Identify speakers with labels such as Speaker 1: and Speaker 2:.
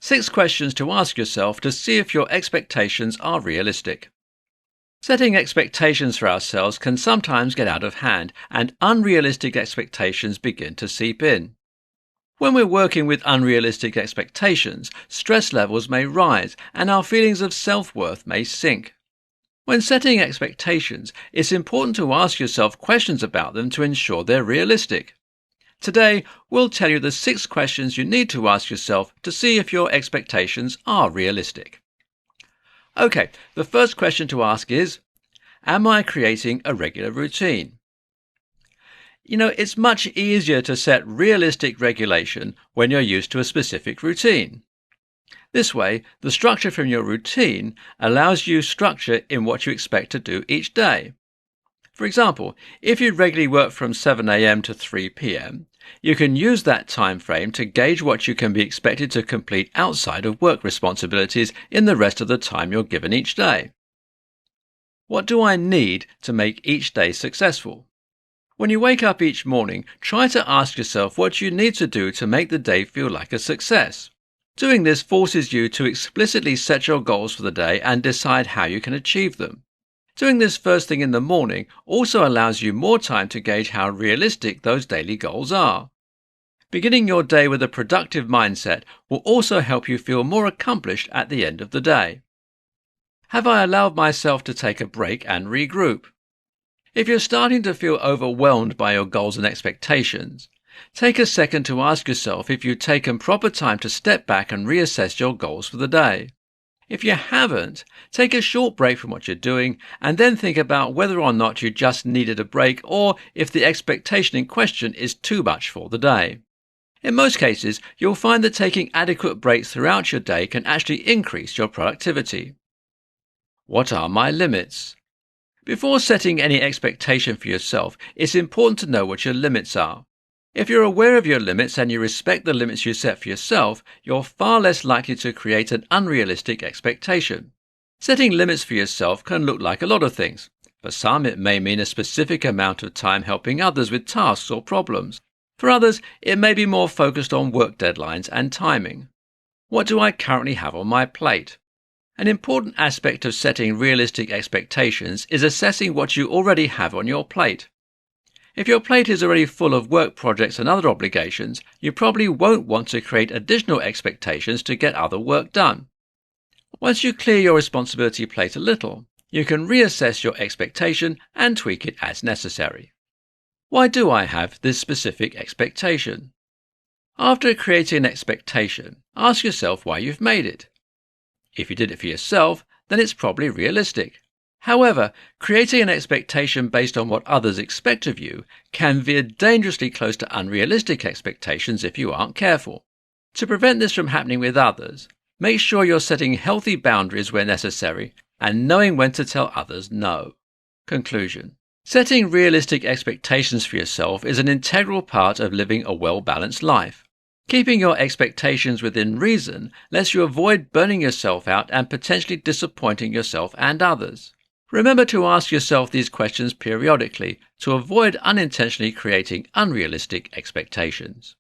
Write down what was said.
Speaker 1: 6 questions to ask yourself to see if your expectations are realistic. Setting expectations for ourselves can sometimes get out of hand, and unrealistic expectations begin to seep in. When we're working with unrealistic expectations, stress levels may rise and our feelings of self-worth may sink. When setting expectations, it's important to ask yourself questions about them to ensure they're realistic. Today, we'll tell you the 6 questions you need to ask yourself to see if your expectations are realistic. Okay, the first question to ask is, am I creating a regular routine? It's much easier to set realistic regulation when you're used to a specific routine. This way, the structure from your routine allows you structure in what you expect to do each day. For example, if you regularly work from 7 a.m. to 3 p.m., you can use that time frame to gauge what you can be expected to complete outside of work responsibilities in the rest of the time you're given each day. What do I need to make each day successful? When you wake up each morning, try to ask yourself what you need to do to make the day feel like a success. Doing this forces you to explicitly set your goals for the day and decide how you can achieve them. Doing this first thing in the morning also allows you more time to gauge how realistic those daily goals are. Beginning your day with a productive mindset will also help you feel more accomplished at the end of the day. Have I allowed myself to take a break and regroup? If you're starting to feel overwhelmed by your goals and expectations, take a second to ask yourself if you've taken proper time to step back and reassess your goals for the day. If you haven't, take a short break from what you're doing and then think about whether or not you just needed a break or if the expectation in question is too much for the day. In most cases, you'll find that taking adequate breaks throughout your day can actually increase your productivity. What are my limits? Before setting any expectation for yourself, it's important to know what your limits are. If you're aware of your limits and you respect the limits you set for yourself, you're far less likely to create an unrealistic expectation. Setting limits for yourself can look like a lot of things. For some, it may mean a specific amount of time helping others with tasks or problems. For others, it may be more focused on work deadlines and timing. What do I currently have on my plate? An important aspect of setting realistic expectations is assessing what you already have on your plate. If your plate is already full of work projects and other obligations, you probably won't want to create additional expectations to get other work done. Once you clear your responsibility plate a little, you can reassess your expectation and tweak it as necessary. Why do I have this specific expectation? After creating an expectation, ask yourself why you've made it. If you did it for yourself, then it's probably realistic. However, creating an expectation based on what others expect of you can veer dangerously close to unrealistic expectations if you aren't careful. To prevent this from happening with others, make sure you're setting healthy boundaries where necessary and knowing when to tell others no. Conclusion. Setting realistic expectations for yourself is an integral part of living a well-balanced life. Keeping your expectations within reason lets you avoid burning yourself out and potentially disappointing yourself and others. Remember to ask yourself these questions periodically to avoid unintentionally creating unrealistic expectations.